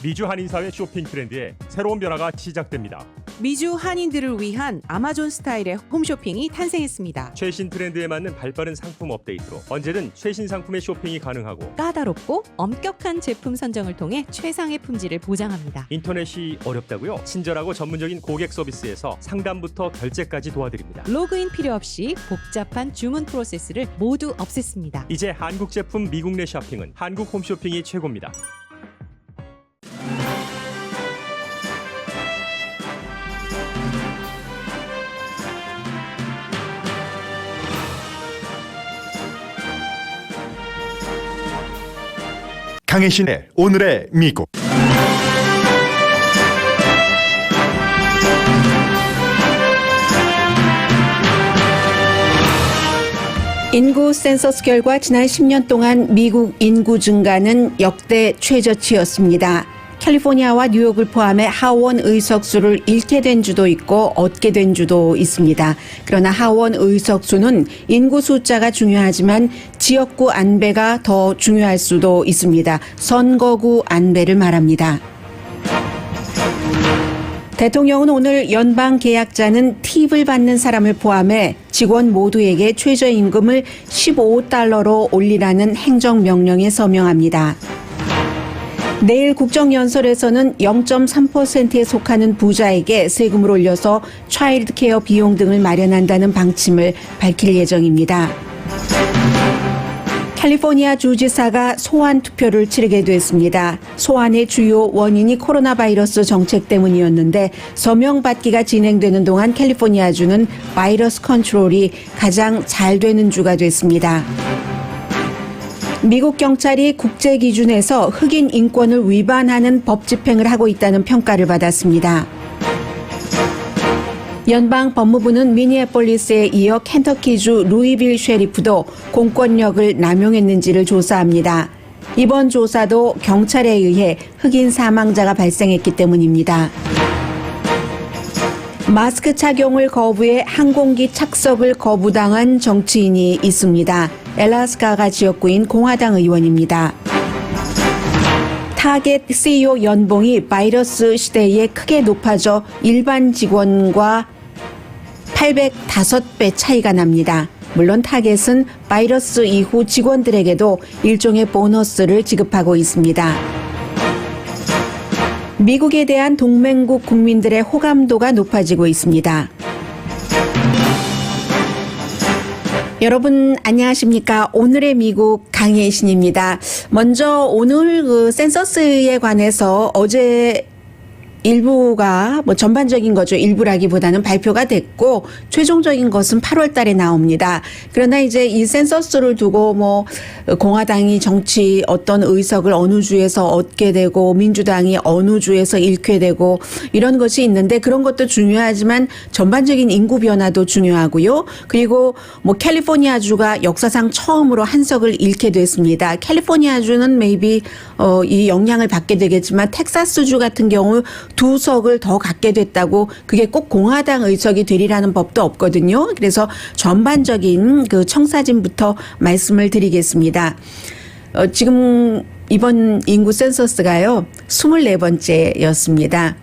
미주 한인사회 쇼핑 트렌드에 새로운 변화가 시작됩니다. 미주 한인들을 위한 아마존 스타일의 홈쇼핑이 탄생했습니다. 최신 트렌드에 맞는 발빠른 상품 업데이트로 언제든 최신 상품의 쇼핑이 가능하고 까다롭고 엄격한 제품 선정을 통해 최상의 품질을 보장합니다. 인터넷이 어렵다고요? 친절하고 전문적인 고객 서비스에서 상담부터 결제까지 도와드립니다. 로그인 필요 없이 복잡한 주문 프로세스를 모두 없앴습니다. 이제 한국 제품 미국 내 쇼핑은 한국 홈쇼핑이 최고입니다. 강혜신의 오늘의 미국. 인구 센서스 결과 지난 10년 동안 미국 인구 증가는 역대 최저치였습니다. 캘리포니아와 뉴욕을 포함해 하원 의석수를 잃게 된 주도 있고 얻게 된 주도 있습니다. 그러나 하원 의석수는 인구 숫자가 중요하지만 지역구 안배가 더 중요할 수도 있습니다. 선거구 안배를 말합니다. 대통령은 오늘 연방 계약자는 팁을 받는 사람을 포함해 직원 모두에게 최저임금을 $15로 올리라는 행정명령에 서명합니다. 내일 국정연설에서는 0.3%에 속하는 부자에게 세금을 올려서 차일드 케어 비용 등을 마련한다는 방침을 밝힐 예정입니다. 캘리포니아 주지사가 소환 투표를 치르게 됐습니다. 소환의 주요 원인이 코로나 바이러스 정책 때문이었는데 서명받기가 진행되는 동안 캘리포니아주는 바이러스 컨트롤이 가장 잘 되는 주가 됐습니다. 미국 경찰이 국제 기준에서 흑인 인권을 위반하는 법 집행을 하고 있다는 평가를 받았습니다. 연방 법무부는 미니애폴리스에 이어 켄터키주 루이빌 셰리프도 공권력을 남용했는지를 조사합니다. 이번 조사도 경찰에 의해 흑인 사망자가 발생했기 때문입니다. 마스크 착용을 거부해 항공기 착석을 거부당한 정치인이 있습니다. 엘라스카가 지역구인 공화당 의원입니다. 타겟 CEO 연봉이 바이러스 시대에 크게 높아져 일반 직원과 805배 차이가 납니다. 물론 타겟은 바이러스 이후 직원들에게도 일종의 보너스를 지급하고 있습니다. 미국에 대한 동맹국 국민들의 호감도가 높아지고 있습니다. 여러분 안녕하십니까? 오늘의 미국 강혜신입니다. 먼저 오늘 센서스에 관해서 어제 일부가 전반적인 거죠. 일부라기보다는 발표가 됐고 최종적인 것은 8월 달에 나옵니다. 그러나 이제 이 센서스를 두고 공화당이 정치 어떤 의석을 어느 주에서 얻게 되고 민주당이 어느 주에서 잃게 되고 이런 것이 있는데 그런 것도 중요하지만 전반적인 인구 변화도 중요하고요. 그리고 캘리포니아주가 역사상 처음으로 한 석을 잃게 됐습니다. 캘리포니아주는 maybe 이 영향을 받게 되겠지만 텍사스주 같은 경우 2석을 더 갖게 됐다고 그게 꼭 공화당 의석이 되리라는 법도 없거든요. 그래서 전반적인 그 청사진부터 말씀을 드리겠습니다. 지금 이번 인구 센서스가요 24번째였습니다.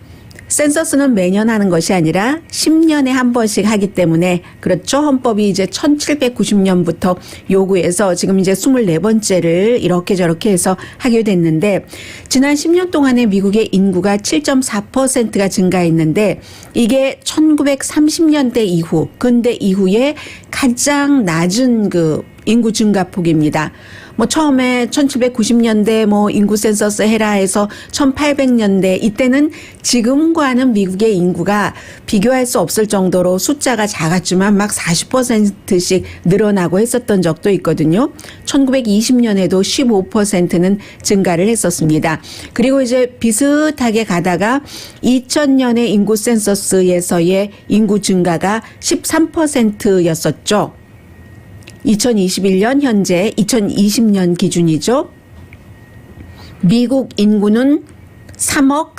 센서스는 매년 하는 것이 아니라 10년에 한 번씩 하기 때문에 그렇죠. 헌법이 이제 1790년부터 요구해서 지금 이제 24번째를 이렇게 저렇게 해서 하게 됐는데 지난 10년 동안에 미국의 인구가 7.4%가 증가했는데 이게 1930년대 이후 근대 이후에 가장 낮은 그 인구 증가폭입니다. 처음에 1790년대 인구 센서스 해라 해서 1800년대 이때는 지금과는 미국의 인구가 비교할 수 없을 정도로 숫자가 작았지만 막 40%씩 늘어나고 했었던 적도 있거든요. 1920년에도 15%는 증가를 했었습니다. 그리고 이제 비슷하게 가다가 2000년의 인구 센서스에서의 인구 증가가 13%였었죠. 2021년 현재 2020년 기준이죠. 미국 인구는 3억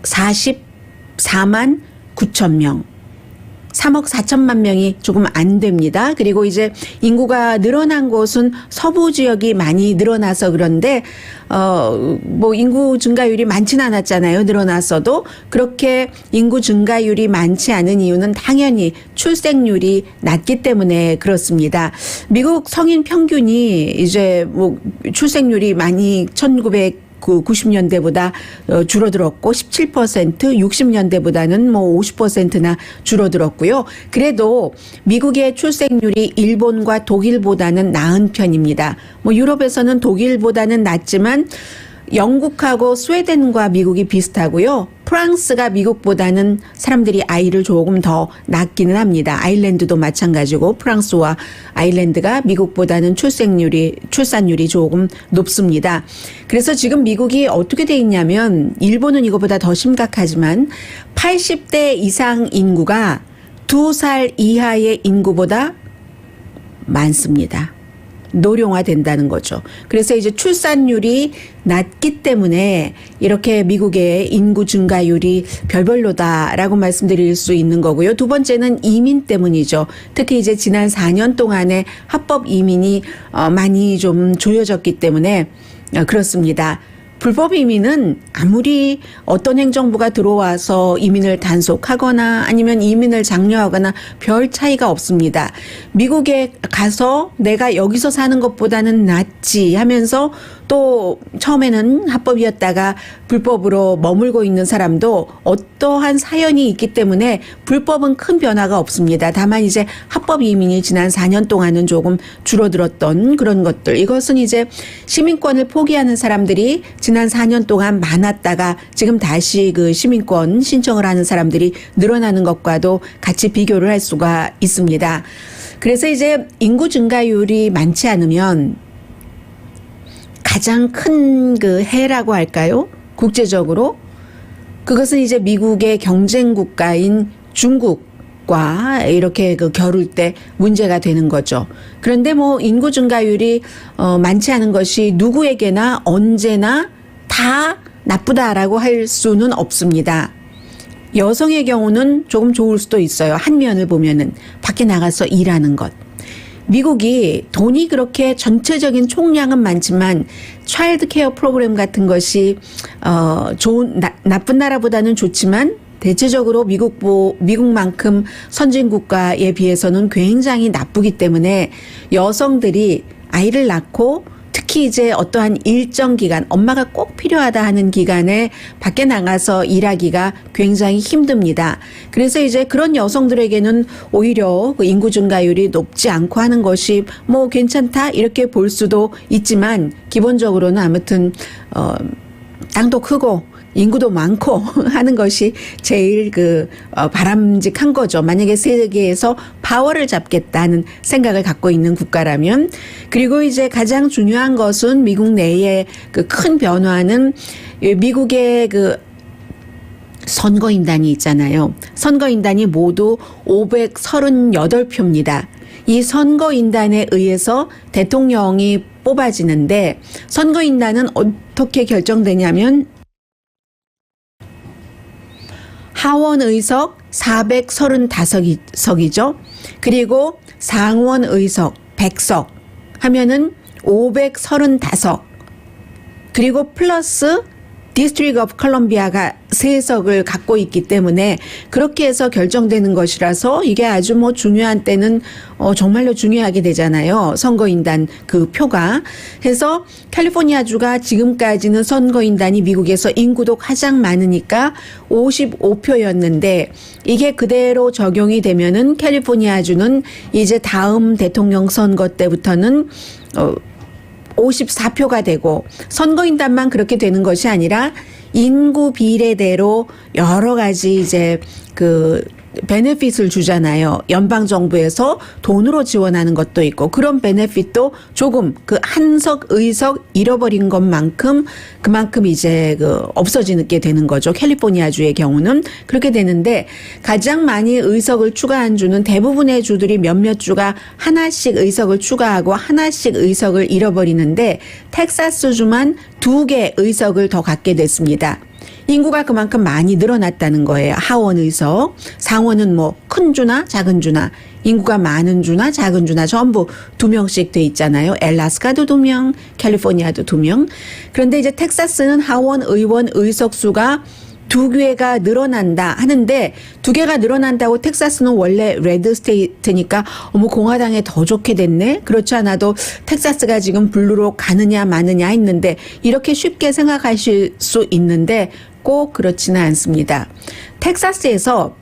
3,144만 9천 명. 3억 4천만 명이 조금 안 됩니다. 그리고 이제 인구가 늘어난 곳은 서부 지역이 많이 늘어나서 그런데 뭐 인구 증가율이 많지는 않았잖아요. 늘어났어도 그렇게 인구 증가율이 많지 않은 이유는 당연히 출생률이 낮기 때문에 그렇습니다. 미국 성인 평균이 이제 뭐 출생률이 많이 1990년대보다 줄어들었고 17%, 60년대보다는 뭐 50%나 줄어들었고요. 그래도 미국의 출생률이 일본과 독일보다는 나은 편입니다. 뭐 유럽에서는 독일보다는 낮지만 영국하고 스웨덴과 미국이 비슷하고요. 프랑스가 미국보다는 사람들이 아이를 조금 더 낳기는 합니다. 아일랜드도 마찬가지고 프랑스와 아일랜드가 미국보다는 출산율이 조금 높습니다. 그래서 지금 미국이 어떻게 돼 있냐면 일본은 이거보다 더 심각하지만 80대 이상 인구가 2살 이하의 인구보다 많습니다. 노령화된다는 거죠. 그래서 이제 출산율이 낮기 때문에 이렇게 미국의 인구 증가율이 별별로다라고 말씀드릴 수 있는 거고요. 두 번째는 이민 때문이죠. 특히 이제 지난 4년 동안에 합법 이민이 많이 좀 조여졌기 때문에 그렇습니다. 불법 이민은 아무리 어떤 행정부가 들어와서 이민을 단속하거나 아니면 이민을 장려하거나 별 차이가 없습니다. 미국에 가서 내가 여기서 사는 것보다는 낫지 하면서 또 처음에는 합법이었다가 불법으로 머물고 있는 사람도 어떠한 사연이 있기 때문에 불법은 큰 변화가 없습니다. 다만 이제 합법 이민이 지난 4년 동안은 조금 줄어들었던 그런 것들. 이것은 이제 시민권을 포기하는 사람들이 지난 4년 동안 많았다가 지금 다시 그 시민권 신청을 하는 사람들이 늘어나는 것과도 같이 비교를 할 수가 있습니다. 그래서 이제 인구 증가율이 많지 않으면 가장 큰 그 해라고 할까요? 국제적으로 그것은 이제 미국의 경쟁 국가인 중국과 이렇게 그 겨룰 때 문제가 되는 거죠. 그런데 뭐 인구 증가율이 많지 않은 것이 누구에게나 언제나 다 나쁘다라고 할 수는 없습니다. 여성의 경우는 조금 좋을 수도 있어요. 한 면을 보면은 밖에 나가서 일하는 것. 미국이 돈이 그렇게 전체적인 총량은 많지만 차일드 케어 프로그램 같은 것이 나쁜 나라보다는 좋지만 대체적으로 미국만큼 선진 국가에 비해서는 굉장히 나쁘기 때문에 여성들이 아이를 낳고 특히 이제 어떠한 일정 기간, 엄마가 꼭 필요하다 하는 기간에 밖에 나가서 일하기가 굉장히 힘듭니다. 그래서 이제 그런 여성들에게는 오히려 그 인구 증가율이 높지 않고 하는 것이 뭐 괜찮다 이렇게 볼 수도 있지만 기본적으로는 아무튼 땅도 크고 인구도 많고 하는 것이 제일 바람직한 거죠. 만약에 세계에서 파워를 잡겠다는 생각을 갖고 있는 국가라면. 그리고 이제 가장 중요한 것은 미국 내의 그 큰 변화는 미국의 그 선거인단이 있잖아요. 선거인단이 모두 538표입니다. 이 선거인단에 의해서 대통령이 뽑아지는데 선거인단은 어떻게 결정되냐면 하원 의석 435석이죠. 그리고 상원 의석 100석 하면은 535. 그리고 플러스 디스트릭 오브 컬럼비아가 3석을 갖고 있기 때문에 그렇게 해서 결정되는 것이라서 이게 아주 뭐 중요한 때는 정말로 중요하게 되잖아요. 선거인단 그 표가. 해서 캘리포니아주가 지금까지는 선거인단이 미국에서 인구도 가장 많으니까 55표였는데 이게 그대로 적용이 되면은 캘리포니아주는 이제 다음 대통령 선거 때부터는 54표가 되고 선거인단만 그렇게 되는 것이 아니라 인구 비례대로 여러 가지 이제 그 베네핏을 주잖아요. 연방 정부에서 돈으로 지원하는 것도 있고 그런 베네핏도 조금 그 한석 의석 잃어버린 것만큼 그만큼 이제 없어지게 되는 거죠. 캘리포니아주의 경우는 그렇게 되는데 가장 많이 의석을 추가한 주는 대부분의 주들이 몇몇 주가 하나씩 의석을 추가하고 하나씩 의석을 잃어버리는데 텍사스주만 2개 의석을 더 갖게 됐습니다. 인구가 그만큼 많이 늘어났다는 거예요. 하원 의석. 상원은 뭐 큰 주나 작은 주나 인구가 많은 주나 작은 주나 전부 2명씩 돼 있잖아요. 엘라스카도 2명, 캘리포니아도 2명. 그런데 이제 텍사스는 하원 의원 의석 수가 2개가 늘어난다 하는데 2개가 늘어난다고 텍사스는 원래 레드 스테이트니까 어머 공화당에 더 좋게 됐네. 그렇지 않아도 텍사스가 지금 블루로 가느냐 마느냐 했는데 이렇게 쉽게 생각하실 수 있는데 꼭 그렇지는 않습니다. 텍사스에서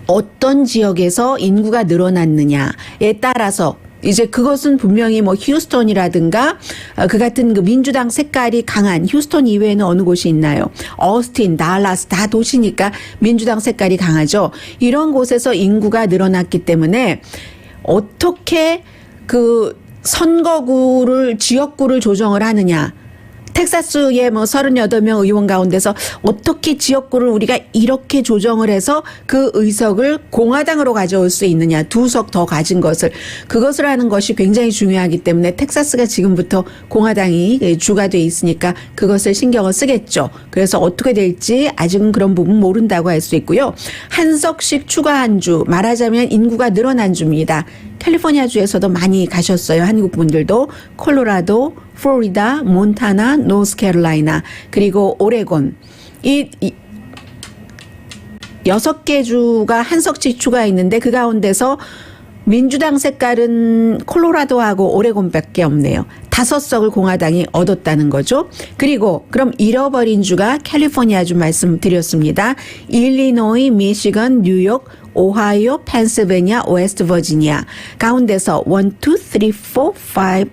어떤 지역에서 인구가 늘어났느냐에 따라서 이제 그것은 분명히 뭐 휴스턴이라든가 그 같은 그 민주당 색깔이 강한 휴스턴 이외에는 어느 곳이 있나요? 어스틴, 달라스 다 도시니까 민주당 색깔이 강하죠. 이런 곳에서 인구가 늘어났기 때문에 어떻게 그 선거구를 지역구를 조정을 하느냐. 텍사스의 뭐 38명 의원 가운데서 어떻게 지역구를 우리가 이렇게 조정을 해서 그 의석을 공화당으로 가져올 수 있느냐. 2석 더 가진 것을. 그것을 하는 것이 굉장히 중요하기 때문에 텍사스가 지금부터 공화당이 주가 돼 있으니까 그것을 신경을 쓰겠죠. 그래서 어떻게 될지 아직은 그런 부분 모른다고 할 수 있고요. 한 석씩 추가한 주. 말하자면 인구가 늘어난 주입니다. 캘리포니아 주에서도 많이 가셨어요. 한국 분들도. 콜로라도, 플로리다, 몬타나, 노스캐롤라이나 그리고 오레곤 이 6개 주가 한 석씩 추가했는데 그 가운데서 민주당 색깔은 콜로라도하고 오레곤밖에 없네요. 5석을 공화당이 얻었다는 거죠. 그리고 그럼 잃어버린 주가 캘리포니아 주 말씀드렸습니다. 일리노이, 미시건, 뉴욕, 오하이오, 펜실베니아, 웨스트 버지니아 가운데서 1, 2, 3, 4, 5, 6,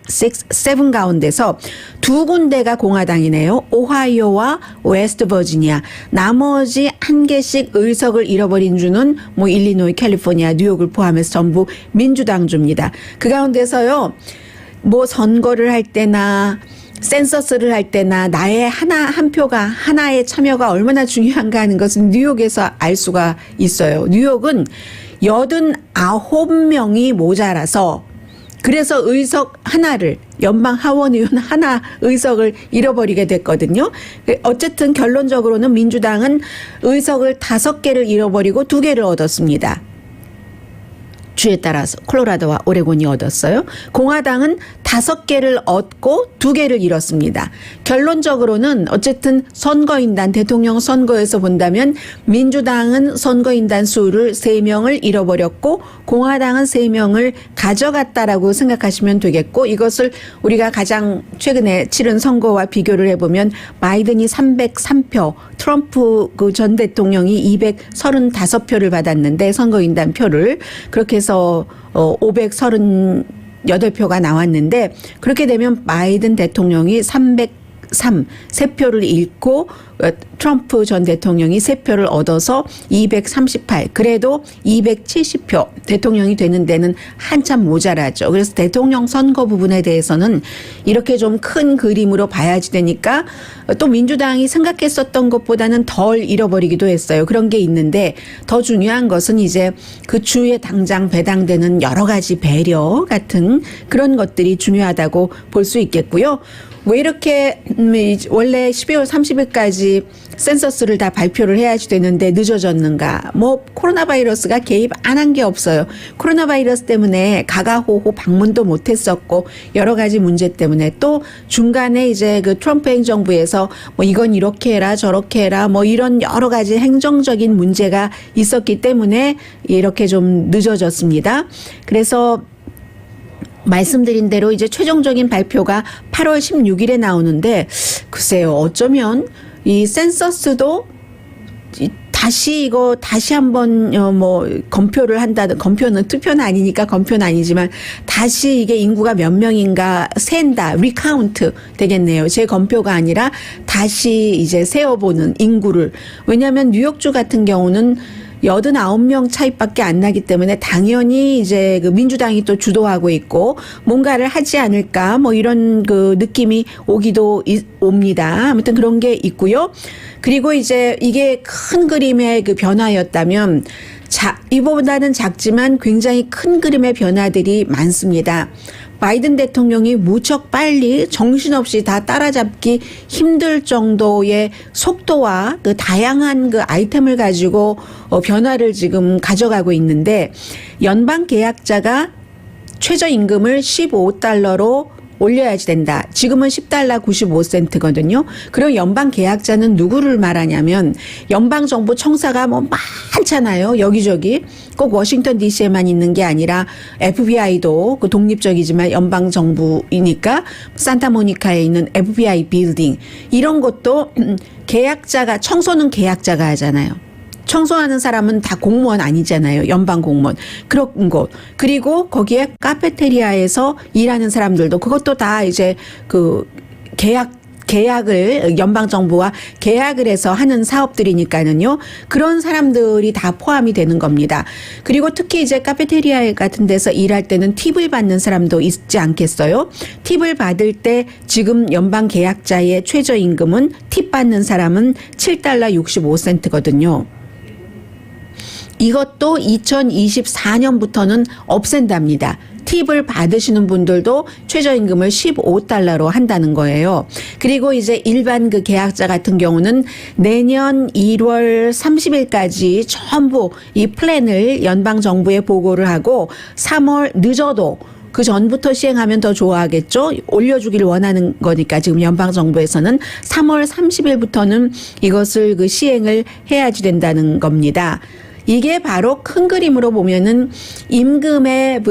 7 가운데서 2군데가 공화당이네요. 오하이오와 웨스트 버지니아. 나머지 1개씩 의석을 잃어버린 주는 뭐 일리노이, 캘리포니아, 뉴욕을 포함해서 전부 민주당 주입니다. 그 가운데서요. 뭐 선거를 할 때나 센서스를 할 때나 나의 한 표가 하나의 참여가 얼마나 중요한가 하는 것은 뉴욕에서 알 수가 있어요. 뉴욕은 89명이 모자라서 그래서 의석 하나를 연방 하원의원 하나 의석을 잃어버리게 됐거든요. 어쨌든 결론적으로는 민주당은 의석을 5개를 잃어버리고 2개를 얻었습니다. 주에 따라서 콜로라도와 오레곤이 얻었어요. 공화당은 5개를 얻고 2개를 잃었습니다. 결론적으로는 어쨌든 선거인단 대통령 선거에서 본다면 민주당은 선거인단 수를 3명을 잃어버렸고 공화당은 3명을 가져갔다라고 생각하시면 되겠고 이것을 우리가 가장 최근에 치른 선거와 비교를 해보면 바이든이 303표 트럼프 그 전 대통령이 235표를 받았는데 선거인단 표를 그렇게 해서 538표가 나왔는데 그렇게 되면 바이든 대통령이 303표를 잃고 트럼프 전 대통령이 3표를 얻어서 238 그래도 270표 대통령이 되는 데는 한참 모자라죠. 그래서 대통령 선거 부분에 대해서는 이렇게 좀 큰 그림으로 봐야지 되니까 또 민주당이 생각했었던 것보다는 덜 잃어버리기도 했어요. 그런 게 있는데 더 중요한 것은 이제 그 주에 당장 배당되는 여러 가지 배려 같은 그런 것들이 중요하다고 볼 수 있겠고요. 왜 이렇게 원래 12월 30일까지 센서스를 다 발표를 해야지 되는데 늦어졌는가? 뭐 코로나 바이러스가 개입 안 한 게 없어요. 코로나 바이러스 때문에 가가호호 방문도 못했었고 여러 가지 문제 때문에 또 중간에 이제 그 트럼프 행정부에서 뭐 이건 이렇게 해라 저렇게 해라 뭐 이런 여러 가지 행정적인 문제가 있었기 때문에 이렇게 좀 늦어졌습니다. 그래서 말씀드린 대로 이제 최종적인 발표가 8월 16일에 나오는데 글쎄요 어쩌면 이 센서스도 다시 한번 뭐 검표를 한다든 검표는 투표는 아니니까 검표는 아니지만 다시 이게 인구가 몇 명인가 센다 리카운트 되겠네요. 재검표가 아니라 다시 이제 세어보는 인구를 왜냐하면 뉴욕주 같은 경우는 89명 차이밖에 안 나기 때문에 당연히 이제 그 민주당이 또 주도하고 있고 뭔가를 하지 않을까 뭐 이런 그 느낌이 옵니다. 아무튼 그런 게 있고요. 그리고 이제 이게 큰 그림의 그 변화였다면 이보다는 작지만 굉장히 큰 그림의 변화들이 많습니다. 바이든 대통령이 무척 빨리 정신없이 다 따라잡기 힘들 정도의 속도와 그 다양한 그 아이템을 가지고 변화를 지금 가져가고 있는데 연방 계약자가 최저임금을 15달러로 올려야지 된다. 지금은 10달러 95센트거든요. 그럼 연방 계약자는 누구를 말하냐면 연방 정부 청사가 뭐 많잖아요. 여기저기. 꼭 워싱턴 DC에만 있는 게 아니라 FBI도 그 독립적이지만 연방 정부이니까 산타모니카에 있는 FBI 빌딩 이런 것도 계약자가 청소는 계약자가 하잖아요. 청소하는 사람은 다 공무원 아니잖아요. 연방 공무원. 그런 곳. 그리고 거기에 카페테리아에서 일하는 사람들도 그것도 다 이제 그 계약을 연방 정부와 계약을 해서 하는 사업들이니까는요. 그런 사람들이 다 포함이 되는 겁니다. 그리고 특히 이제 카페테리아 같은 데서 일할 때는 팁을 받는 사람도 있지 않겠어요? 팁을 받을 때 지금 연방 계약자의 최저임금은 팁 받는 사람은 7달러 65센트거든요. 이것도 2024년부터는 없앤답니다. 팁을 받으시는 분들도 최저임금을 15달러로 한다는 거예요. 그리고 이제 일반 그 계약자 같은 경우는 내년 1월 30일까지 전부 이 플랜을 연방 정부에 보고를 하고 3월 늦어도 그 전부터 시행하면 더 좋아하겠죠. 올려주기를 원하는 거니까 지금 연방 정부에서는 3월 30일부터는 이것을 그 시행을 해야지 된다는 겁니다. 이게 바로 큰 그림으로 보면은 임금의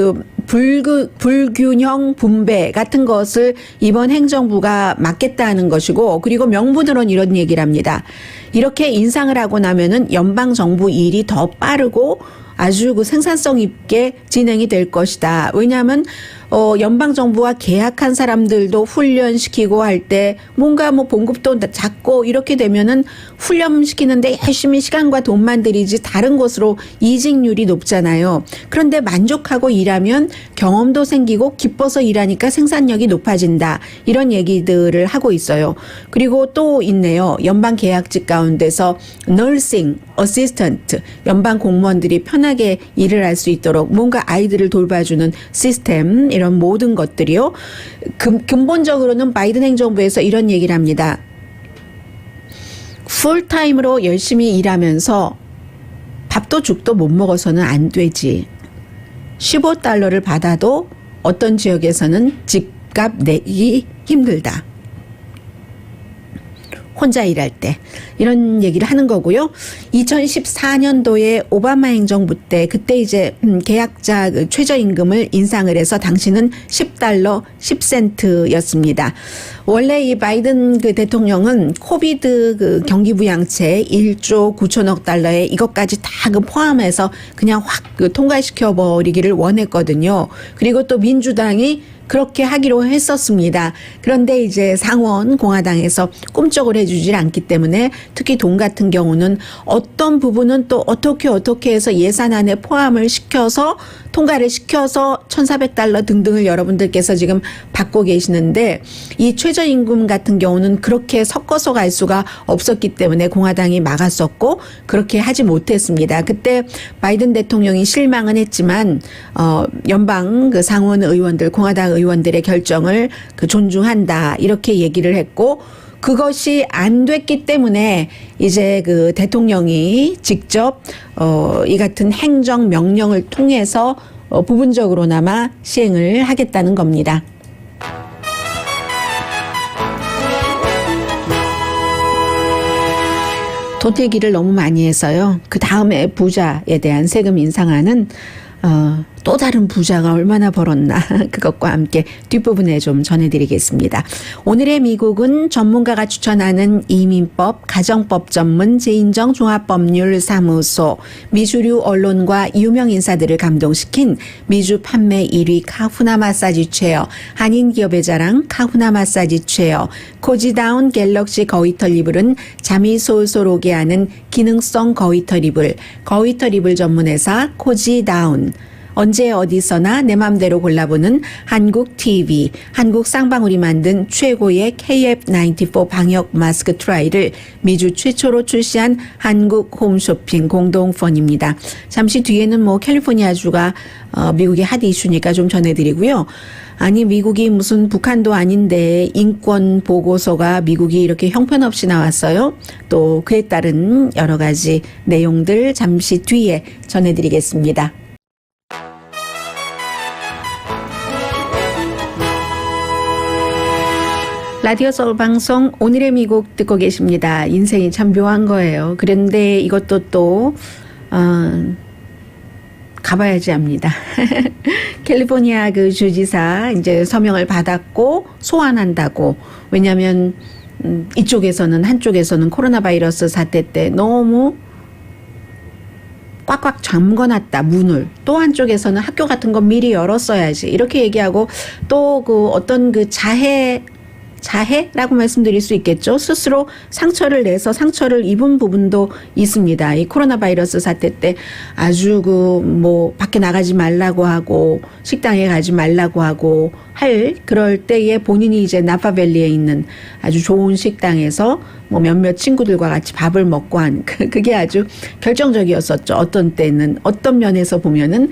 불균형 분배 같은 것을 이번 행정부가 막겠다는 것이고 그리고 명분으로는 이런 얘기를 합니다. 이렇게 인상을 하고 나면은 연방 정부 일이 더 빠르고 아주 그 생산성 있게 진행이 될 것이다. 왜냐하면 연방 정부와 계약한 사람들도 훈련시키고 할 때 뭔가 뭐 봉급도 작고 이렇게 되면은 훈련시키는데 열심히 시간과 돈만 들이지 다른 곳으로 이직률이 높잖아요. 그런데 만족하고 일하면 경험도 생기고 기뻐서 일하니까 생산력이 높아진다. 이런 얘기들을 하고 있어요. 그리고 또 있네요. 연방 계약직 가운데서 nursing assistant 연방 공무원들이 편하게 일을 할 수 있도록 뭔가 아이들을 돌봐주는 시스템 이런 모든 것들이요. 근본적으로는 바이든 행정부에서 이런 얘기를 합니다. 풀타임으로 열심히 일하면서 밥도 죽도 못 먹어서는 안 되지. 15달러를 받아도 어떤 지역에서는 집값 내기 힘들다. 혼자 일할 때 이런 얘기를 하는 거고요. 2014년도에 오바마 행정부 때 그때 이제 계약자 최저임금을 인상을 해서 당시는 10달러 10센트였습니다. 원래 이 바이든 그 대통령은 코비드 그 경기부양책 1조 9천억 달러에 이것까지 다 그 포함해서 그냥 확 그 통과시켜 버리기를 원했거든요. 그리고 또 민주당이 그렇게 하기로 했었습니다. 그런데 이제 상원 공화당에서 꿈쩍을 해주질 않기 때문에 특히 돈 같은 경우는 어떤 부분은 또 어떻게 해서 예산안에 포함을 시켜서 통과를 시켜서 1,400달러 등등을 여러분들께서 지금 받고 계시는데 이 최저임금 같은 경우는 그렇게 섞어서 갈 수가 없었기 때문에 공화당이 막았었고 그렇게 하지 못했습니다. 그때 바이든 대통령이 실망은 했지만 연방 그 상원 의원들 공화당 의원들의 결정을 그 존중한다 이렇게 얘기를 했고 그것이 안 됐기 때문에 이제 그 대통령이 직접 이 같은 행정 명령을 통해서 부분적으로나마 시행을 하겠다는 겁니다. 돈 얘기를 너무 많이 해서요. 그 다음에 부자에 대한 세금 인상안은 또 다른 부자가 얼마나 벌었나 그것과 함께 뒷부분에 좀 전해드리겠습니다. 오늘의 미국은 전문가가 추천하는 이민법, 가정법 전문 제인정 종합법률사무소, 미주류 언론과 유명 인사들을 감동시킨 미주 판매 1위 카후나 마사지 체어, 한인 기업의 자랑 카후나 마사지 체어, 코지다운 갤럭시 거위털 이불은 잠이 솔솔 오게 하는 기능성 거위털 이불, 거위털 이불 전문회사 코지다운, 언제 어디서나 내 맘대로 골라보는 한국 TV, 한국 쌍방울이 만든 최고의 KF94 방역 마스크 트라이를 미주 최초로 출시한 한국 홈쇼핑 공동펀입니다. 잠시 뒤에는 뭐 캘리포니아주가 미국의 핫 이슈니까 좀 전해드리고요. 아니 미국이 무슨 북한도 아닌데 인권 보고서가 미국이 이렇게 형편없이 나왔어요. 또 그에 따른 여러 가지 내용들 잠시 뒤에 전해드리겠습니다. 라디오 서울 방송 오늘의 미국 듣고 계십니다. 인생이 참 묘한 거예요. 그런데 이것도 또 가봐야지 합니다. 캘리포니아 그 주지사 이제 서명을 받았고 소환한다고. 왜냐하면 이쪽에서는 한쪽에서는 코로나 바이러스 사태 때 너무 꽉꽉 잠궈놨다 문을. 또 한쪽에서는 학교 같은 거 미리 열었어야지 이렇게 얘기하고 또 그 어떤 그 자해라고 말씀드릴 수 있겠죠. 스스로 상처를 내서 상처를 입은 부분도 있습니다. 이 코로나 바이러스 사태 때 아주 밖에 나가지 말라고 하고 식당에 가지 말라고 하고 그럴 때에 본인이 이제 나파밸리에 있는 아주 좋은 식당에서 몇몇 친구들과 같이 밥을 먹고 한 그게 아주 결정적이었었죠. 어떤 때는 어떤 면에서 보면은.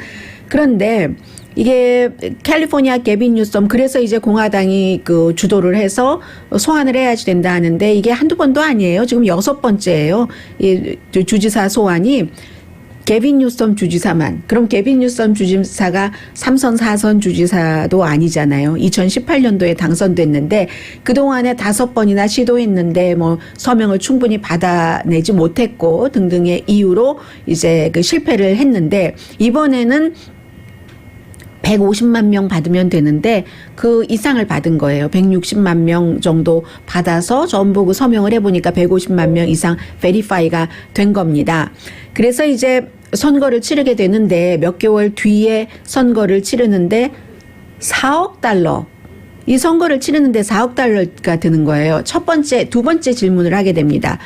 그런데 이게 캘리포니아 게빈 뉴섬 그래서 이제 공화당이 그 주도를 해서 소환을 해야지 된다 하는데 이게 한두 번도 아니에요. 지금 6번째예요. 이 주지사 소환이 게빈 뉴섬 주지사만. 그럼 게빈 뉴섬 주지사가 3선 4선 주지사도 아니잖아요. 2018년도에 당선됐는데 그동안에 5번이나 시도했는데 서명을 충분히 받아내지 못했고 등등의 이유로 이제 그 실패를 했는데 이번에는 150만 명 받으면 되는데 그 이상을 받은 거예요. 160만 명 정도 받아서 전부 그 서명을 해보니까 150만 명 이상 베리파이가 된 겁니다. 그래서 이제 선거를 치르게 되는데 몇 개월 뒤에 선거를 치르는데 4억 달러. 이 선거를 치르는데 4억 달러가 드는 거예요. 두 번째 질문을 하게 됩니다.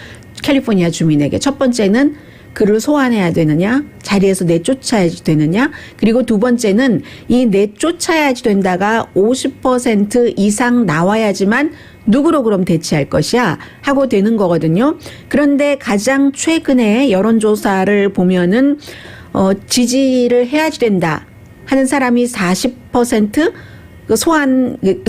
캘리포니아 주민에게. 첫 번째는 그를 소환해야 되느냐, 자리에서 내쫓아야지 되느냐, 그리고 두 번째는 이 내쫓아야지 된다가 50% 이상 나와야지만 누구로 그럼 대체할 것이야 하고 되는 거거든요. 그런데 가장 최근에 여론조사를 보면은 지지를 해야지 된다 하는 사람이 40%,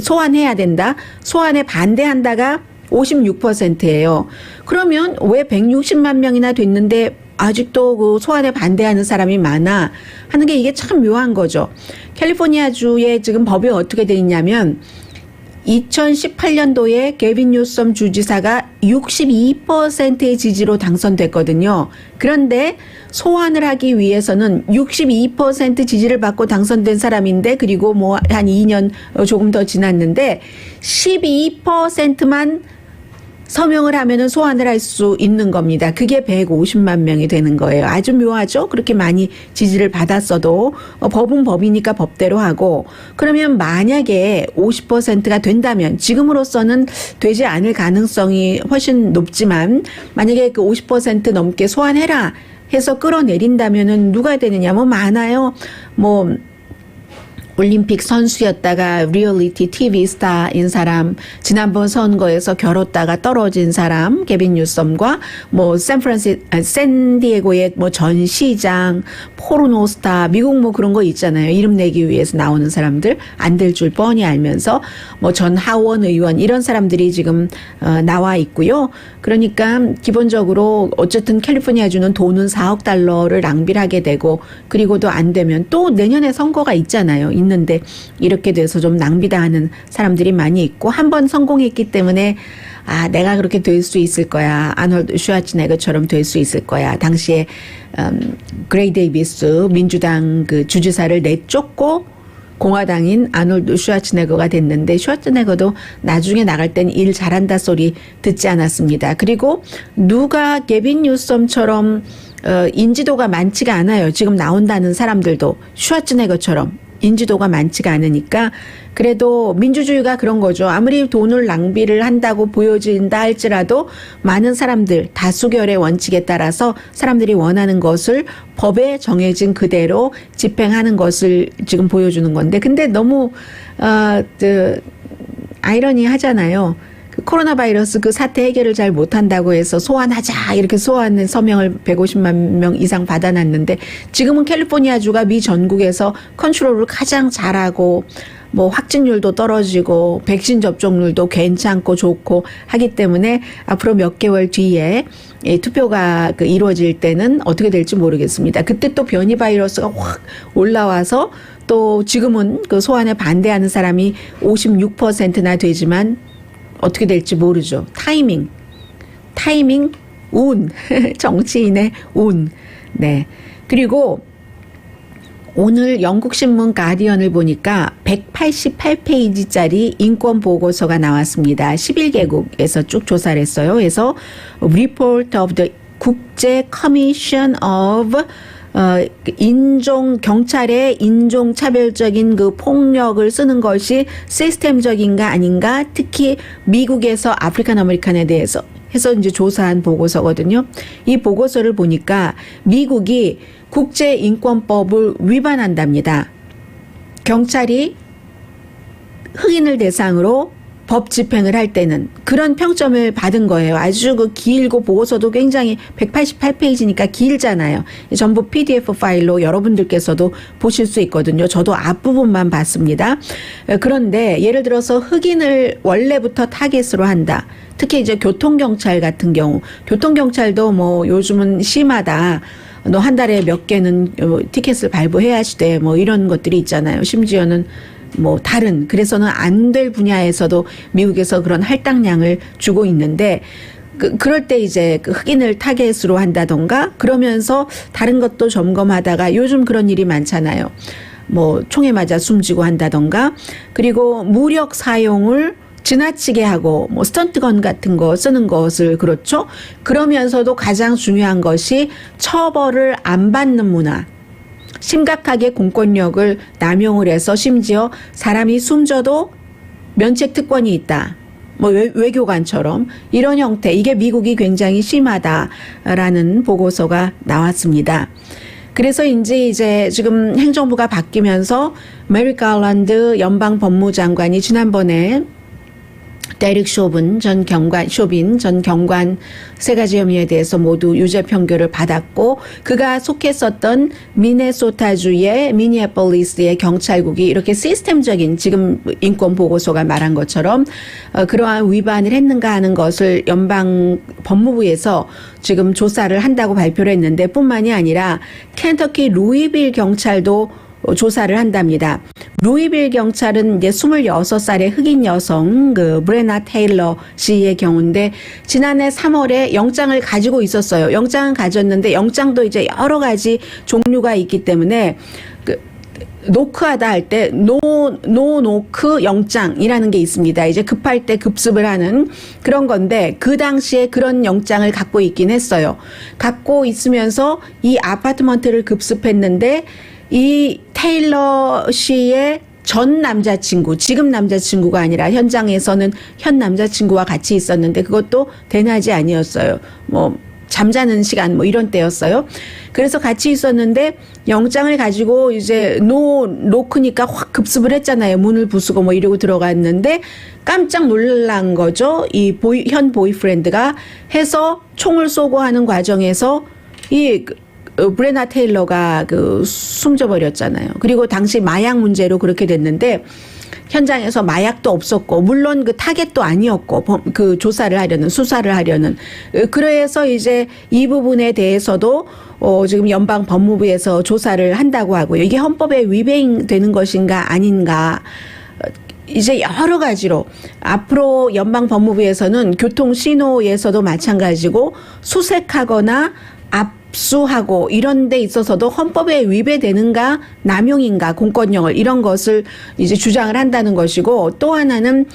소환해야 된다, 소환에 반대한다가 56%예요. 그러면 왜 160만 명이나 됐는데 아직도 그 소환에 반대하는 사람이 많아 하는 게 이게 참 묘한 거죠. 캘리포니아주의 지금 법이 어떻게 돼 있냐면 2018년도에 게빈 뉴섬 주지사가 62%의 지지로 당선됐거든요. 그런데 소환을 하기 위해서는 62% 지지를 받고 당선된 사람인데 그리고 한 2년 조금 더 지났는데 12%만 서명을 하면은 소환을 할 수 있는 겁니다. 그게 150만 명이 되는 거예요. 아주 묘하죠? 그렇게 많이 지지를 받았어도 법은 법이니까 법대로 하고 그러면 만약에 50%가 된다면 지금으로서는 되지 않을 가능성이 훨씬 높지만 만약에 그 50% 넘게 소환해라 해서 끌어내린다면은 누가 되느냐? 많아요. 올림픽 선수였다가 리얼리티 TV 스타인 사람, 지난번 선거에서 겨뤘다가 떨어진 사람, 게빈 뉴섬과 샌디에고의 전 시장, 포르노 스타, 미국 그런 거 있잖아요. 이름 내기 위해서 나오는 사람들, 안 될 줄 뻔히 알면서 전 하원 의원 이런 사람들이 지금 나와 있고요. 그러니까 기본적으로 어쨌든 캘리포니아주는 돈은 4억 달러를 낭비를 하게 되고 그리고도 안 되면 또 내년에 선거가 있잖아요. 있는데 이렇게 돼서 좀 낭비당하는 사람들이 많이 있고 한 번 성공했기 때문에 내가 그렇게 될 수 있을 거야. 아놀드 슈와츠네거처럼 될 수 있을 거야. 당시에 그레이 데이비스 민주당 그 주지사를 내쫓고 공화당인 아놀드 슈와츠네거가 됐는데 슈와츠네거도 나중에 나갈 땐 일 잘한다 소리 듣지 않았습니다. 그리고 누가 게빈 뉴섬처럼 인지도가 많지가 않아요. 지금 나온다는 사람들도 슈와츠네거처럼 인지도가 많지가 않으니까 그래도 민주주의가 그런 거죠. 아무리 돈을 낭비를 한다고 보여진다 할지라도 많은 사람들 다수결의 원칙에 따라서 사람들이 원하는 것을 법에 정해진 그대로 집행하는 것을 지금 보여주는 건데 근데 너무 아이러니하잖아요. 코로나 바이러스 그 사태 해결을 잘 못한다고 해서 소환하자 이렇게 소환 서명을 150만 명 이상 받아놨는데 지금은 캘리포니아주가 미 전국에서 컨트롤을 가장 잘하고 뭐 확진율도 떨어지고 백신 접종률도 괜찮고 좋고 하기 때문에 앞으로 몇 개월 뒤에 이 투표가 이루어질 때는 어떻게 될지 모르겠습니다. 그때 또 변이 바이러스가 확 올라와서 또 지금은 그 소환에 반대하는 사람이 56%나 되지만 어떻게 될지 모르죠. 타이밍, 운, 정치인의 운. 네. 그리고 오늘 영국 신문 가디언을 보니까 188페이지짜리 인권 보고서가 나왔습니다. 11개국에서 쭉 조사를 했어요. 그래서 Report of the 국제 Commission of 경찰의 인종차별적인 그 폭력을 쓰는 것이 시스템적인가 아닌가, 특히 미국에서 아프리칸 아메리칸에 대해서 해서 이제 조사한 보고서거든요. 이 보고서를 보니까 미국이 국제인권법을 위반한답니다. 경찰이 흑인을 대상으로 법 집행을 할 때는 그런 평점을 받은 거예요. 아주 그 길고 보고서도 굉장히 188페이지니까 길잖아요. 전부 PDF 파일로 여러분들께서도 보실 수 있거든요. 저도 앞부분만 봤습니다. 그런데 예를 들어서 흑인을 원래부터 타겟으로 한다. 특히 이제 교통경찰 같은 경우, 교통경찰도 뭐 요즘은 심하다. 너 한 달에 몇 개는 티켓을 발부해야 하시되 뭐 이런 것들이 있잖아요. 심지어는 뭐 다른, 그래서는 안 될 분야에서도 미국에서 그런 할당량을 주고 있는데, 그럴 때 이제 그 흑인을 타겟으로 한다던가, 그러면서 다른 것도 점검하다가 요즘 그런 일이 많잖아요. 뭐 총에 맞아 숨지고 한다던가, 그리고 무력 사용을 지나치게 하고 뭐 스턴트건 같은 거 쓰는 것을, 그렇죠? 그러면서도 가장 중요한 것이 처벌을 안 받는 문화. 심각하게 공권력을 남용을 해서 심지어 사람이 숨져도 면책 특권이 있다. 뭐 외교관처럼 이런 형태, 이게 미국이 굉장히 심하다라는 보고서가 나왔습니다. 그래서 이제 지금 행정부가 바뀌면서 메릭 가랜드 연방 법무장관이 지난번에 데릭 쇼빈 전 경관 세 가지 혐의에 대해서 모두 유죄 판결을 받았고, 그가 속했었던 미네소타주의 미니애폴리스의 경찰국이 이렇게 시스템적인, 지금 인권 보고서가 말한 것처럼 그러한 위반을 했는가 하는 것을 연방 법무부에서 지금 조사를 한다고 발표를 했는데, 뿐만이 아니라 켄터키 루이빌 경찰도 조사를 한답니다. 루이빌 경찰은 이제 26살의 흑인 여성 그 브레나 테일러 씨의 경우인데, 지난해 3월에 영장을 가지고 있었어요. 영장은 가졌는데 영장도 이제 여러 가지 종류가 있기 때문에 노크하다 할 때 노크 영장이라는 게 있습니다. 이제 급할 때 급습을 하는 그런 건데, 그 당시에 그런 영장을 갖고 있긴 했어요. 갖고 있으면서 이 아파트먼트를 급습했는데, 이 테일러 씨의 전 남자친구, 지금 남자친구가 아니라 현장에서는 현 남자친구와 같이 있었는데, 그것도 대낮이 아니었어요. 뭐 잠자는 시간 뭐 이런 때였어요. 그래서 같이 있었는데 영장을 가지고 이제 노크니까 확 급습을 했잖아요. 문을 부수고 뭐 이러고 들어갔는데 깜짝 놀란 거죠. 이 현 보이프렌드가 해서 총을 쏘고 하는 과정에서 이 브레나 테일러가 숨져버렸잖아요. 그리고 당시 마약 문제로 그렇게 됐는데, 현장에서 마약도 없었고, 물론 그 타겟도 아니었고, 그 조사를 하려는, 수사를 하려는. 그래서 이제 이 부분에 대해서도 지금 연방 법무부에서 조사를 한다고 하고요. 이게 헌법에 위배되는 것인가 아닌가. 이제 여러 가지로 앞으로 연방 법무부에서는 교통 신호에서도 마찬가지고, 수색하거나 압수하고 이런 데 있어서도 헌법에 위배되는가, 남용인가, 공권력을, 이런 것을 이제 주장을 한다는 것이고, 또 하나는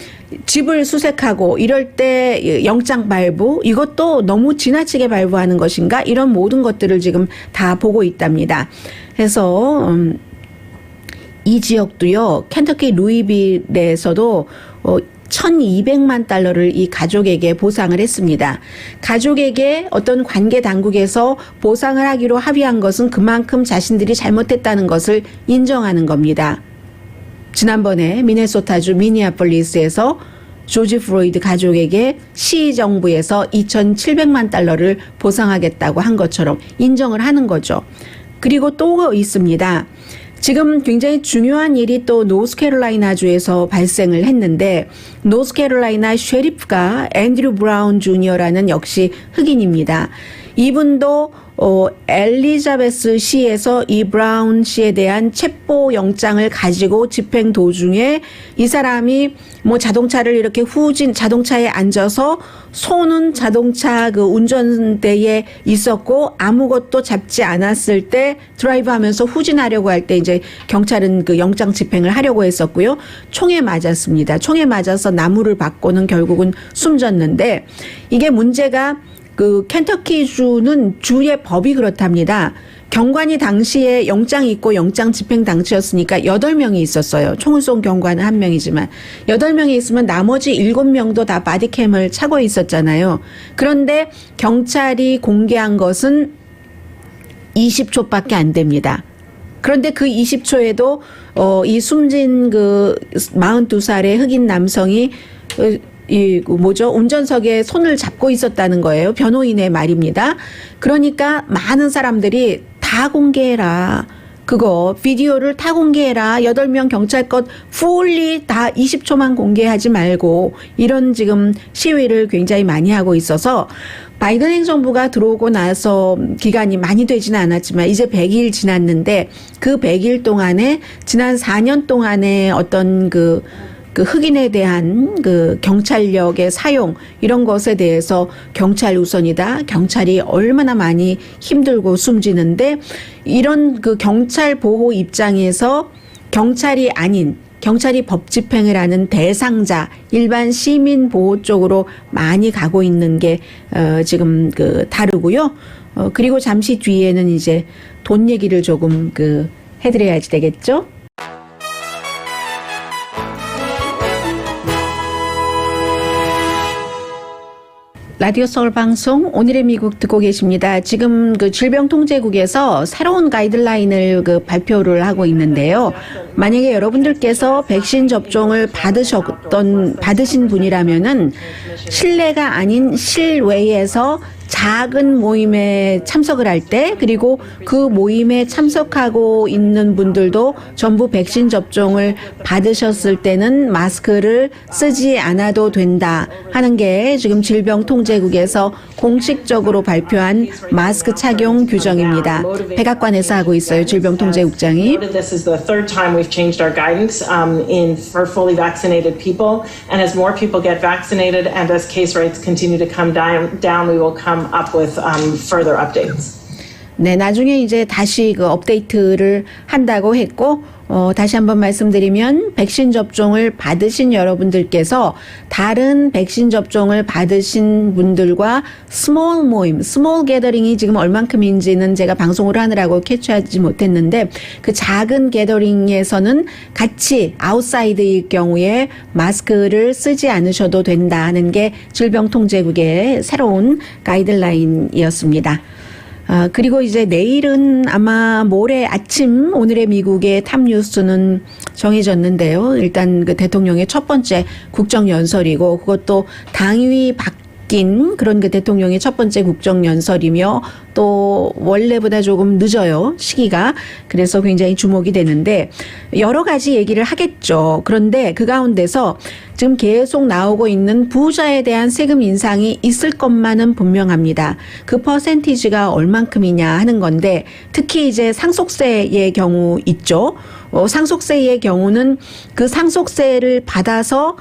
집을 수색하고 이럴 때 영장 발부, 이것도 너무 지나치게 발부하는 것인가, 이런 모든 것들을 지금 다 보고 있답니다. 그래서 이 지역도요, 켄터키 루이빌에서도 1,200만 달러를 이 가족에게 보상을 했습니다. 가족에게 어떤 관계 당국에서 보상을 하기로 합의한 것은 그만큼 자신들이 잘못했다는 것을 인정하는 겁니다. 지난번에 미네소타주 미니애폴리스에서 조지 플로이드 가족에게 시정부에서 2,700만 달러를 보상하겠다고 한 것처럼 인정을 하는 거죠. 그리고 또 있습니다. 지금 굉장히 중요한 일이 또 노스캐롤라이나주에서 발생을 했는데 노스캐롤라이나 셰리프가 앤드류 브라운 주니어라는 역시 흑인입니다. 이분도 엘리자베스 시에서 이 브라운 씨에 대한 체포 영장을 가지고 집행 도중에 이 사람이 뭐 자동차를 이렇게 자동차에 앉아서 손은 자동차 그 운전대에 있었고 아무것도 잡지 않았을 때 드라이브 하면서 후진하려고 할 때 이제 경찰은 그 영장 집행을 하려고 했었고요. 총에 맞았습니다. 총에 맞아서 나무를 받고는 결국은 숨졌는데 이게 문제가 그 켄터키주는 주의 법이 그렇답니다. 경관이 당시에 영장이 있고 영장 집행 당시였으니까 8명이 있었어요. 총을 쏜 경관은 1명이지만 8명이 있으면 나머지 7명도 다 바디캠을 차고 있었잖아요. 그런데 경찰이 공개한 것은 20초밖에 안 됩니다. 그런데 그 20초에도 이 숨진 그 42살의 흑인 남성이 운전석에 손을 잡고 있었다는 거예요. 변호인의 말입니다. 그러니까 많은 사람들이 다 공개해라. 그거 비디오를 다 공개해라. 8명 경찰 것 풀리 다 20초만 공개하지 말고 이런 지금 시위를 굉장히 많이 하고 있어서 바이든 행정부가 들어오고 나서 기간이 많이 되지는 않았지만 이제 100일 지났는데 그 100일 동안에 지난 4년 동안에 어떤 그 흑인에 대한 그 경찰력의 사용 이런 것에 대해서 경찰 우선이다. 경찰이 얼마나 많이 힘들고 숨지는데 이런 그 경찰 보호 입장에서 경찰이 아닌 경찰이 법 집행을 하는 대상자 일반 시민 보호 쪽으로 많이 가고 있는 게 지금 그 다르고요. 그리고 잠시 뒤에는 이제 돈 얘기를 조금 해드려야지 되겠죠. 라디오 서울 방송 오늘의 미국 듣고 계십니다. 지금 그 질병통제국에서 새로운 가이드라인을 발표를 하고 있는데요. 만약에 여러분들께서 백신 접종을 받으신 분이라면은 실내가 아닌 실외에서 작은 모임에 참석을 할 때 그리고 그 모임에 참석하고 있는 분들도 전부 백신 접종을 받으셨을 때는 마스크를 쓰지 않아도 된다 하는 게 지금 질병통제국에서 공식적으로 발표한 마스크 착용 규정입니다. 백악관에서 하고 있어요. 질병통제국장이. This is the third time we've changed our guidance for fully vaccinated people, and as more people get vaccinated and as case rates continue to come down, we will come up with further updates. 네, 나중에 이제 다시 업데이트를 한다고 했고, 다시 한번 말씀드리면 백신 접종을 받으신 여러분들께서 다른 백신 접종을 받으신 분들과 스몰 모임, 스몰 게더링이 지금 얼만큼인지는 제가 방송을 하느라고 캐치하지 못했는데 그 작은 게더링에서는 같이 아웃사이드일 경우에 마스크를 쓰지 않으셔도 된다는 게 질병통제국의 새로운 가이드라인이었습니다. 그리고 이제 내일은 아마 모레 아침 오늘의 미국의 탑뉴스는 정해졌는데요. 일단 그 대통령의 첫 번째 국정연설이고 그것도 당위 바뀐 그런 그 대통령의 첫 번째 국정연설이며 또 원래보다 조금 늦어요. 시기가. 그래서 굉장히 주목이 되는데 여러 가지 얘기를 하겠죠. 그런데 그 가운데서 지금 계속 나오고 있는 부자에 대한 세금 인상이 있을 것만은 분명합니다. 그 퍼센티지가 얼만큼이냐 하는 건데 특히 이제 상속세의 경우 있죠. 상속세의 경우는 그 상속세를 받아서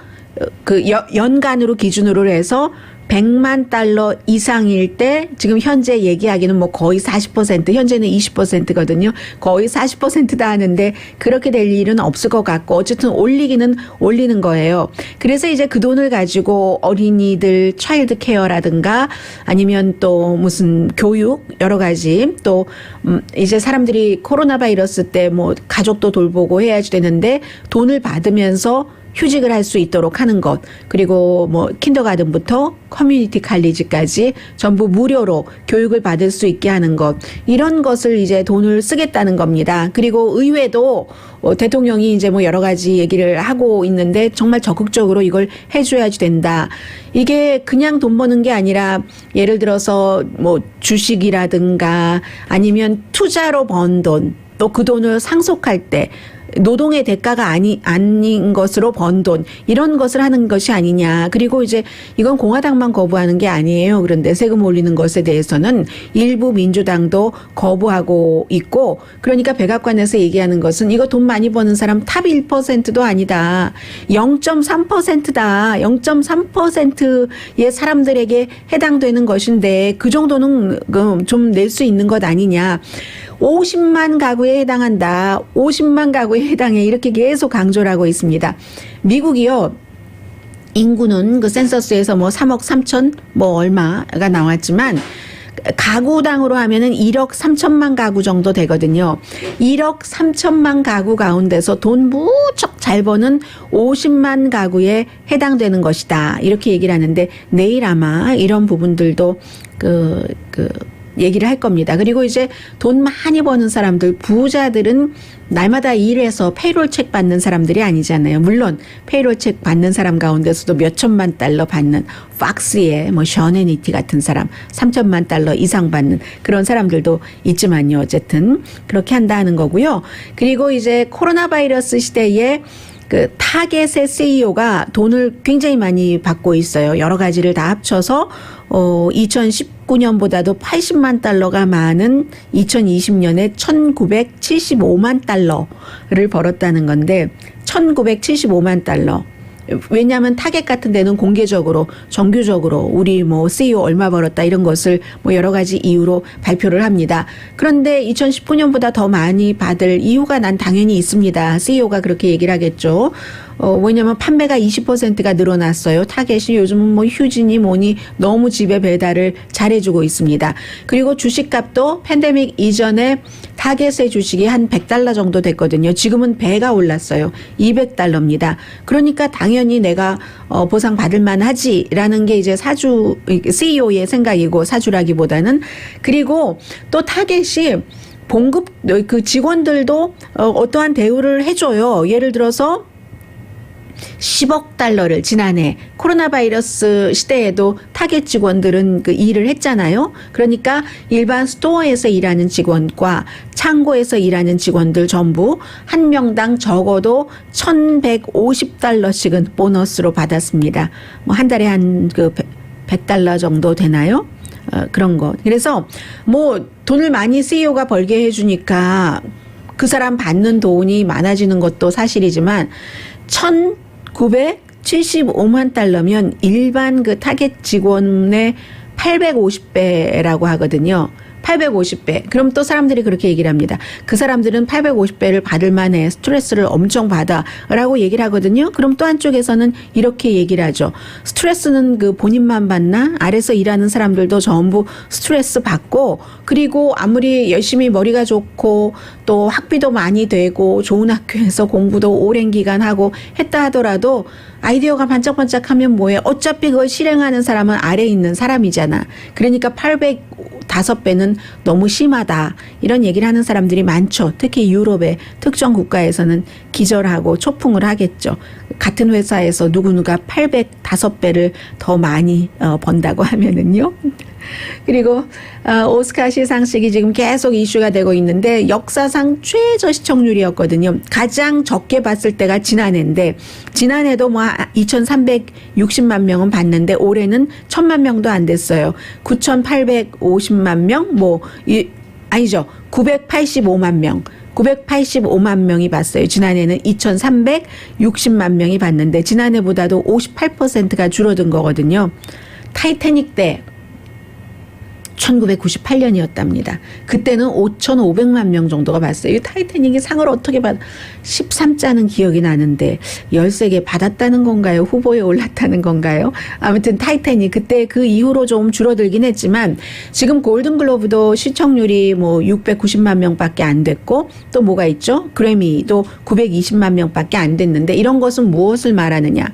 연간으로 기준으로 해서 100만 달러 이상일 때 지금 현재 얘기하기는 뭐 거의 40%, 현재는 20%거든요. 거의 40%다 하는데 그렇게 될 일은 없을 것 같고 어쨌든 올리기는 올리는 거예요. 그래서 이제 그 돈을 가지고 어린이들 차일드 케어라든가 아니면 또 무슨 교육 여러 가지 또 이제 사람들이 코로나 바이러스 때 뭐 가족도 돌보고 해야지 되는데 돈을 받으면서 휴직을 할 수 있도록 하는 것 그리고 뭐 킨더가든부터 커뮤니티 칼리지까지 전부 무료로 교육을 받을 수 있게 하는 것 이런 것을 이제 돈을 쓰겠다는 겁니다. 그리고 의회도 대통령이 이제 뭐 여러 가지 얘기를 하고 있는데 정말 적극적으로 이걸 해줘야지 된다. 이게 그냥 돈 버는 게 아니라 예를 들어서 뭐 주식이라든가 아니면 투자로 번 돈 또 그 돈을 상속할 때 노동의 대가가 아닌 것으로 번 돈, 이런 것을 하는 것이 아니냐. 그리고 이제 이건 공화당만 거부하는 게 아니에요. 그런데 세금 올리는 것에 대해서는 일부 민주당도 거부하고 있고, 그러니까 백악관에서 얘기하는 것은 이거 돈 많이 버는 사람 탑 1%도 아니다. 0.3%다. 0.3%의 사람들에게 해당되는 것인데 그 정도는 좀 낼 수 있는 것 아니냐. 50만 가구에 해당한다. 50만 가구에 해당해. 이렇게 계속 강조를 하고 있습니다. 미국이요. 인구는 그 센서스에서 뭐 3억 3천 뭐 얼마가 나왔지만 가구당으로 하면은 1억 3천만 가구 정도 되거든요. 1억 3천만 가구 가운데서 돈 무척 잘 버는 50만 가구에 해당되는 것이다. 이렇게 얘기를 하는데 내일 아마 이런 부분들도 얘기를 할 겁니다. 그리고 이제 돈 많이 버는 사람들, 부자들은 날마다 일해서 페이롤 책 받는 사람들이 아니잖아요. 물론 페이롤 책 받는 사람 가운데서도 몇 천만 달러 받는 팍스의 뭐 셔네니티 같은 사람 3천만 달러 이상 받는 그런 사람들도 있지만요. 어쨌든 그렇게 한다는 거고요. 그리고 이제 코로나 바이러스 시대에 그 타겟의 CEO가 돈을 굉장히 많이 받고 있어요. 여러 가지를 다 합쳐서 2019년보다도 80만 달러가 많은 2020년에 1975만 달러를 벌었다는 건데 1975만 달러. 왜냐하면 타겟 같은 데는 공개적으로 정규적으로 우리 뭐 CEO 얼마 벌었다 이런 것을 뭐 여러 가지 이유로 발표를 합니다. 그런데 2019년보다 더 많이 받을 이유가 난 당연히 있습니다. CEO가 그렇게 얘기를 하겠죠. 왜냐하면 판매가 20%가 늘어났어요. 타겟이 요즘은 뭐 휴진이 뭐니 너무 집에 배달을 잘해주고 있습니다. 그리고 주식값도 팬데믹 이전에 타겟의 주식이 한 100달러 정도 됐거든요. 지금은 배가 올랐어요. 200달러입니다. 그러니까 당연히 내가 보상 받을 만하지라는 게 이제 사주 CEO의 생각이고 사주라기보다는. 그리고 또 타겟이 봉급 그 직원들도 어떠한 대우를 해줘요. 예를 들어서 10억 달러를 지난해 코로나 바이러스 시대에도 타겟 직원들은 그 일을 했잖아요. 그러니까 일반 스토어에서 일하는 직원과 창고에서 일하는 직원들 전부 한 명당 적어도 1,150달러씩은 보너스로 받았습니다. 뭐 한 달에 한 그 100달러 정도 되나요? 그런 거. 그래서 뭐 돈을 많이 CEO가 벌게 해주니까 그 사람 받는 돈이 많아지는 것도 사실이지만 1,975만 달러면 일반 그 타겟 직원의 850배라고 하거든요. 850배. 그럼 또 사람들이 그렇게 얘기를 합니다. 그 사람들은 850배를 받을 만해. 스트레스를 엄청 받아. 라고 얘기를 하거든요. 그럼 또 한쪽에서는 이렇게 얘기를 하죠. 스트레스는 그 본인만 받나? 아래서 일하는 사람들도 전부 스트레스 받고, 그리고 아무리 열심히 머리가 좋고 또 학비도 많이 되고 좋은 학교에서 공부도 오랜 기간 하고 했다 하더라도 아이디어가 반짝반짝하면 뭐해. 어차피 그걸 실행하는 사람은 아래에 있는 사람이잖아. 그러니까 805배는 너무 심하다. 이런 얘기를 하는 사람들이 많죠. 특히 유럽의 특정 국가에서는 기절하고 초풍을 하겠죠. 같은 회사에서 누구누가 805배를 더 많이 번다고 하면은요. 그리고 오스카 시상식이 지금 계속 이슈가 되고 있는데 역사상 최저 시청률이었거든요. 가장 적게 봤을 때가 지난해인데 지난해도 뭐 2,360만 명은 봤는데 올해는 1,000만 명도 안 됐어요. 9,850만 명 아니죠. 985만 명. 985만 명이 봤어요. 지난해는 2,360만 명이 봤는데 지난해보다도 58%가 줄어든 거거든요. 타이타닉 때 1998년이었답니다. 그때는 5,500만 명 정도가 봤어요. 이 타이타닉이 상을 어떻게 받아? 13자는 기억이 나는데 13개 받았다는 건가요? 후보에 올랐다는 건가요? 아무튼 타이타닉 그때 그 이후로 좀 줄어들긴 했지만 지금 골든글로브도 시청률이 뭐 690만 명밖에 안 됐고 또 뭐가 있죠? 그래미도 920만 명밖에 안 됐는데 이런 것은 무엇을 말하느냐?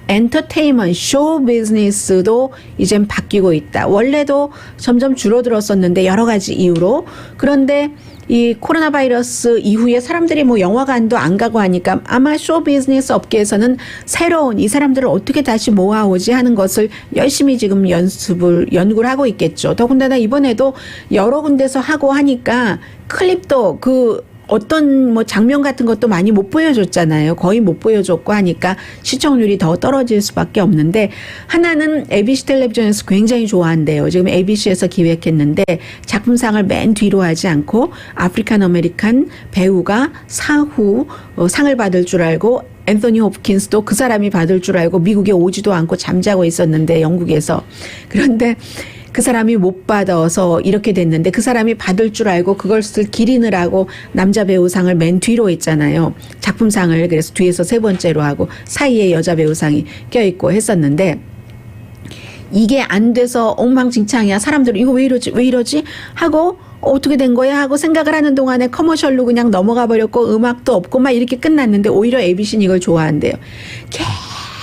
엔터테인먼트, 쇼 비즈니스도 이젠 바뀌고 있다. 원래도 점점 줄어들었었는데 여러 가지 이유로. 그런데 이 코로나 바이러스 이후에 사람들이 뭐 영화관도 안 가고 하니까 아마 쇼 비즈니스 업계에서는 새로운 이 사람들을 어떻게 다시 모아오지 하는 것을 열심히 지금 연구를 하고 있겠죠. 더군다나 이번에도 여러 군데서 하고 하니까 클립도 어떤 뭐 장면 같은 것도 많이 못 보여줬잖아요. 거의 못 보여줬고 하니까 시청률이 더 떨어질 수밖에 없는데, 하나는 ABC 텔레비전에서 굉장히 좋아한대요. 지금 ABC에서 기획했는데 작품상을 맨 뒤로 하지 않고 아프리칸 아메리칸 배우가 사후 상을 받을 줄 알고, 앤서니 홉킨스도 그 사람이 받을 줄 알고 미국에 오지도 않고 잠자고 있었는데, 영국에서. 그런데 그 사람이 못 받아서 이렇게 됐는데, 그 사람이 받을 줄 알고 그것을 기린을 하고 남자 배우상을 맨 뒤로 했잖아요. 작품상을 그래서 뒤에서 세 번째로 하고 사이에 여자 배우상이 껴있고 했었는데, 이게 안 돼서 엉망진창이야. 사람들은 이거 왜 이러지? 왜 이러지? 하고 어떻게 된 거야? 하고 생각을 하는 동안에 커머셜로 그냥 넘어가 버렸고 음악도 없고 막 이렇게 끝났는데, 오히려 ABC는 이걸 좋아한대요.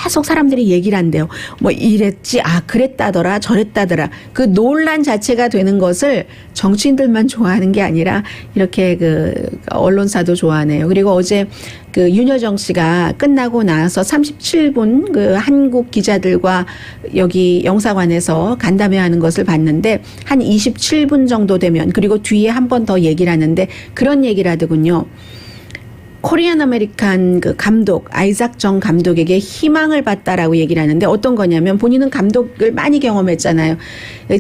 계속 사람들이 얘기를 한대요. 뭐 이랬지, 아 그랬다더라, 저랬다더라. 그 논란 자체가 되는 것을 정치인들만 좋아하는 게 아니라 이렇게 그 언론사도 좋아하네요. 그리고 어제 그 윤여정 씨가 끝나고 나서 37분 그 한국 기자들과 여기 영사관에서 간담회하는 것을 봤는데, 한 27분 정도 되면, 그리고 뒤에 한 번 더 얘기를 하는데 그런 얘기를 하더군요. 코리안 아메리칸 그 감독 아이작 정 감독에게 희망을 봤다라고 얘기를 하는데, 어떤 거냐면 본인은 감독을 많이 경험했잖아요.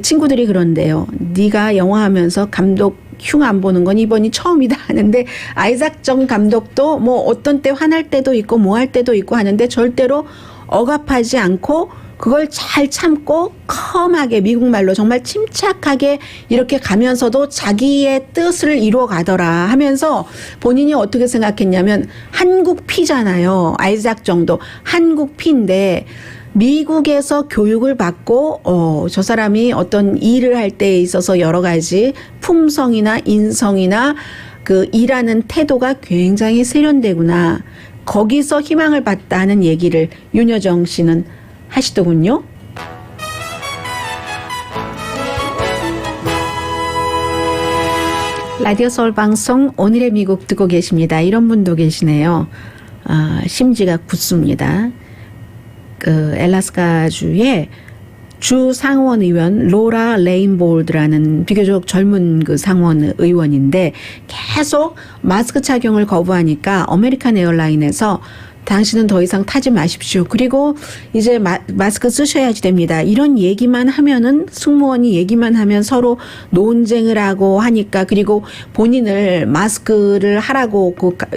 친구들이 그런데요. 네가 영화하면서 감독 흉 안 보는 건 이번이 처음이다 하는데, 아이작 정 감독도 뭐 어떤 때 화날 때도 있고 뭐 할 때도 있고 하는데 절대로 억압하지 않고 그걸 잘 참고 컴하게, 미국말로 정말 침착하게 이렇게 가면서도 자기의 뜻을 이루어 가더라 하면서, 본인이 어떻게 생각했냐면, 한국 피잖아요. 아이작 정도 한국 피인데 미국에서 교육을 받고 저 사람이 어떤 일을 할 때에 있어서 여러 가지 품성이나 인성이나 그 일하는 태도가 굉장히 세련되구나, 거기서 희망을 봤다는 얘기를 윤여정 씨는 하시더군요. 라디오 서울 방송 오늘의 미국 듣고 계십니다. 이런 분도 계시네요. 심지가 굳습니다. 그 엘라스카주의 주 상원 의원 로라 레인볼드라는 비교적 젊은 그 상원 의원인데, 계속 마스크 착용을 거부하니까 아메리칸 에어라인에서 당신은 더 이상 타지 마십시오. 그리고 이제 마스크 쓰셔야지 됩니다. 이런 얘기만 하면은, 승무원이 얘기만 하면 서로 논쟁을 하고 하니까, 그리고 본인을 마스크를 하라고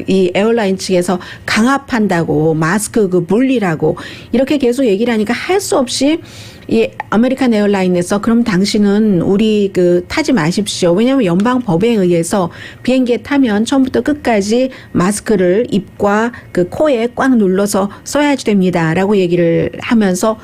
이 에어라인 측에서 강압한다고, 마스크 그 물리라고 이렇게 계속 얘기를 하니까 할 수 없이 이 아메리칸 에어라인에서 그럼 당신은 우리 그 타지 마십시오. 왜냐하면 연방 법에 의해서 비행기에 타면 처음부터 끝까지 마스크를 입과 그 코에 꽉 눌러서 써야지 됩니다라고 얘기를 하면서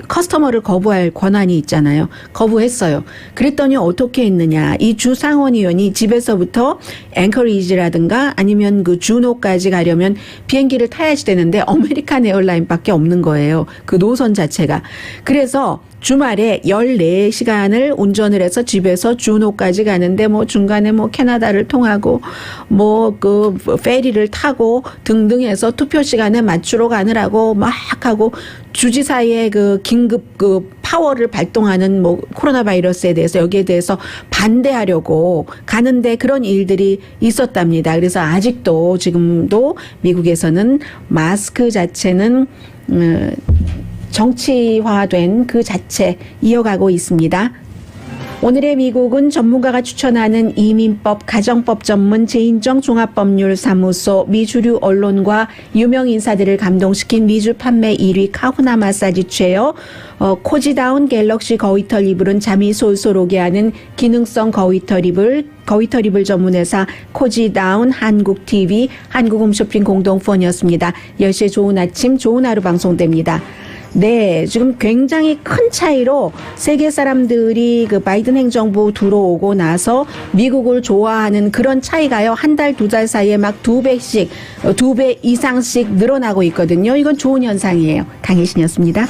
커스터머를 거부할 권한이 있잖아요. 거부했어요. 그랬더니 어떻게 했느냐. 이 주 상원의원이 집에서부터 앵커리지라든가 아니면 그 주노까지 가려면 비행기를 타야지 되는데 아메리칸 에어라인밖에 없는 거예요. 그 노선 자체가. 그래서 주말에 14시간을 운전을 해서 집에서 주노까지 가는데, 뭐 중간에 뭐 캐나다를 통하고 뭐 그 페리를 타고 등등 해서 투표 시간에 맞추러 가느라고 막 하고, 주지사의 그 긴급 그 파워를 발동하는 뭐 코로나 바이러스에 대해서, 여기에 대해서 반대하려고 가는데 그런 일들이 있었답니다. 그래서 아직도 지금도 미국에서는 마스크 자체는 정치화된 그 자체 이어가고 있습니다. 오늘의 미국은 전문가가 추천하는 이민법, 가정법 전문 제인정 종합법률사무소, 미주류 언론과 유명 인사들을 감동시킨 미주 판매 1위 카후나 마사지 체어, 코지다운 갤럭시 거위털 이불은 잠이 솔솔 오게 하는 기능성 거위털 이불 전문회사 코지다운, 한국TV, 한국홈쇼핑 공동폰이었습니다. 10시에 좋은 아침, 좋은 하루 방송됩니다. 네, 지금 굉장히 큰 차이로 세계 사람들이 그 바이든 행정부 들어오고 나서 미국을 좋아하는 그런 차이가요, 한 달, 두 달 사이에 막 2배 이상씩 늘어나고 있거든요. 이건 좋은 현상이에요. 강혜신이었습니다.